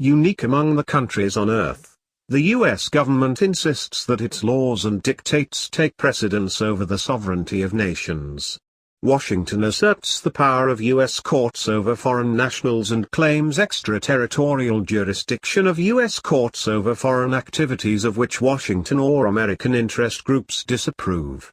unique among the countries on Earth. The U.S. government insists that its laws and dictates take precedence over the sovereignty of nations. Washington asserts the power of U.S. courts over foreign nationals and claims extraterritorial jurisdiction of U.S. courts over foreign activities of which Washington or American interest groups disapprove.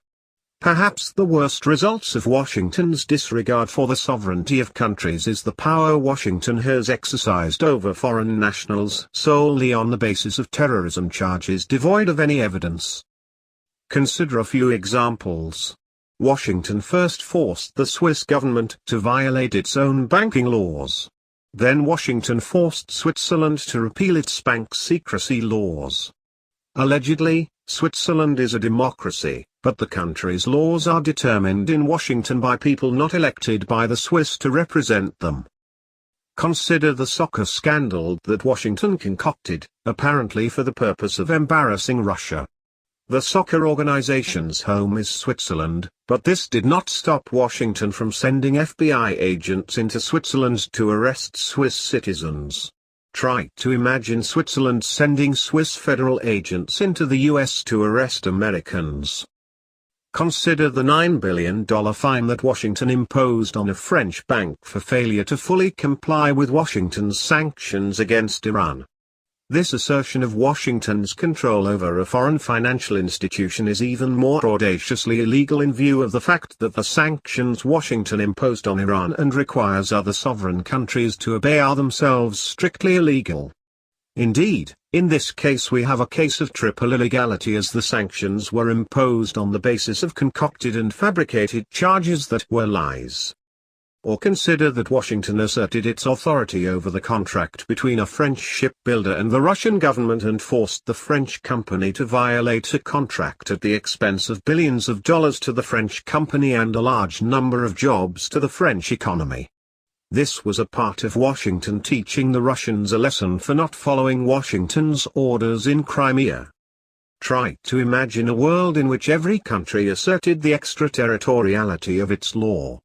Perhaps the worst results of Washington's disregard for the sovereignty of countries is the power Washington has exercised over foreign nationals solely on the basis of terrorism charges devoid of any evidence. Consider a few examples. Washington first forced the Swiss government to violate its own banking laws. Then Washington forced Switzerland to repeal its bank secrecy laws. Allegedly, Switzerland is a democracy, but the country's laws are determined in Washington by people not elected by the Swiss to represent them. Consider the soccer scandal that Washington concocted, apparently for the purpose of embarrassing Russia. The soccer organization's home is Switzerland, but this did not stop Washington from sending FBI agents into Switzerland to arrest Swiss citizens. Try to imagine Switzerland sending Swiss federal agents into the US to arrest Americans. Consider the $9 billion fine that Washington imposed on a French bank for failure to fully comply with Washington's sanctions against Iran. This assertion of Washington's control over a foreign financial institution is even more audaciously illegal in view of the fact that the sanctions Washington imposed on Iran and requires other sovereign countries to obey are themselves strictly illegal. Indeed, in this case we have a case of triple illegality, as the sanctions were imposed on the basis of concocted and fabricated charges that were lies. Or consider that Washington asserted its authority over the contract between a French shipbuilder and the Russian government and forced the French company to violate a contract at the expense of billions of dollars to the French company and a large number of jobs to the French economy. This was a part of Washington teaching the Russians a lesson for not following Washington's orders in Crimea. Try to imagine a world in which every country asserted the extraterritoriality of its law.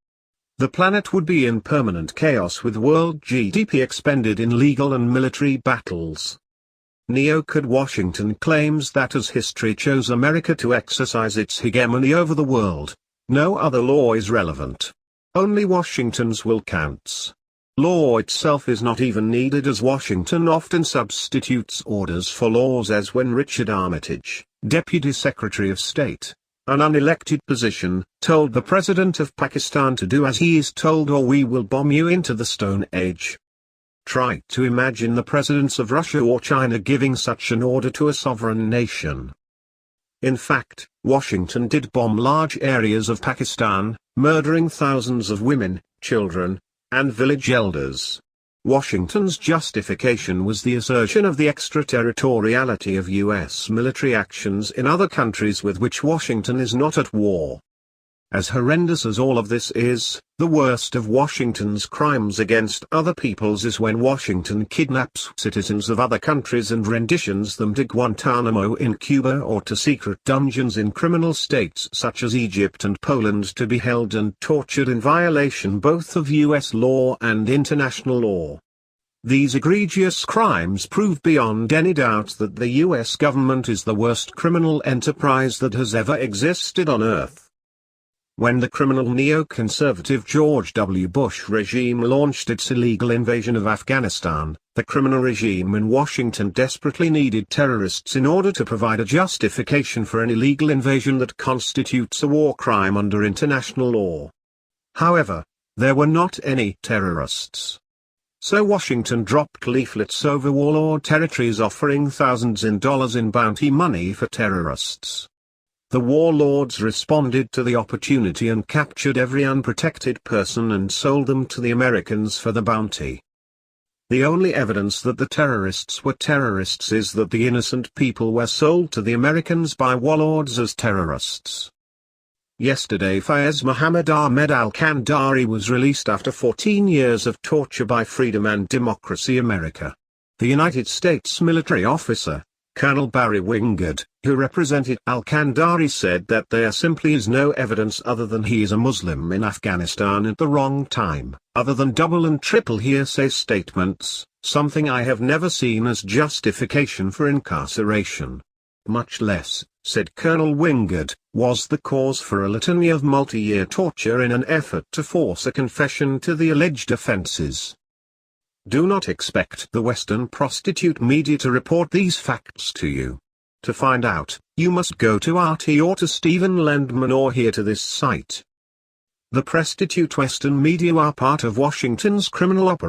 The planet would be in permanent chaos with world GDP expended in legal and military battles. Neo-Cod Washington claims that as history chose America to exercise its hegemony over the world, no other law is relevant. Only Washington's will counts. Law itself is not even needed, as Washington often substitutes orders for laws, as when Richard Armitage, Deputy Secretary of State, an unelected position, told the President of Pakistan to do as he is told or we will bomb you into the Stone Age. Try to imagine the presidents of Russia or China giving such an order to a sovereign nation. In fact, Washington did bomb large areas of Pakistan, murdering thousands of women, children, and village elders. Washington's justification was the assertion of the extraterritoriality of U.S. military actions in other countries with which Washington is not at war. As horrendous as all of this is, the worst of Washington's crimes against other peoples is when Washington kidnaps citizens of other countries and renditions them to Guantanamo in Cuba or to secret dungeons in criminal states such as Egypt and Poland to be held and tortured in violation both of U.S. law and international law. These egregious crimes prove beyond any doubt that the U.S. government is the worst criminal enterprise that has ever existed on Earth. When the criminal neoconservative George W. Bush regime launched its illegal invasion of Afghanistan, the criminal regime in Washington desperately needed terrorists in order to provide a justification for an illegal invasion that constitutes a war crime under international law. However, there were not any terrorists. So Washington dropped leaflets over warlord territories offering thousands in dollars in bounty money for terrorists. The warlords responded to the opportunity and captured every unprotected person and sold them to the Americans for the bounty. The only evidence that the terrorists were terrorists is that the innocent people were sold to the Americans by warlords as terrorists. Yesterday Fayez Mohammed Ahmed al-Kandari was released after 14 years of torture by Freedom and Democracy America. The United States military officer, Colonel Barry Wingard, who represented al-Kandari, said that there simply is no evidence other than he is a Muslim in Afghanistan at the wrong time, other than double and triple hearsay statements, something I have never seen as justification for incarceration. Much less, said Colonel Wingard, was the cause for a litany of multi-year torture in an effort to force a confession to the alleged offenses. Do not expect the Western prostitute media to report these facts to you. To find out, you must go to RT or to Stephen Lendman or here to this site. The prostitute Western media are part of Washington's criminal operation.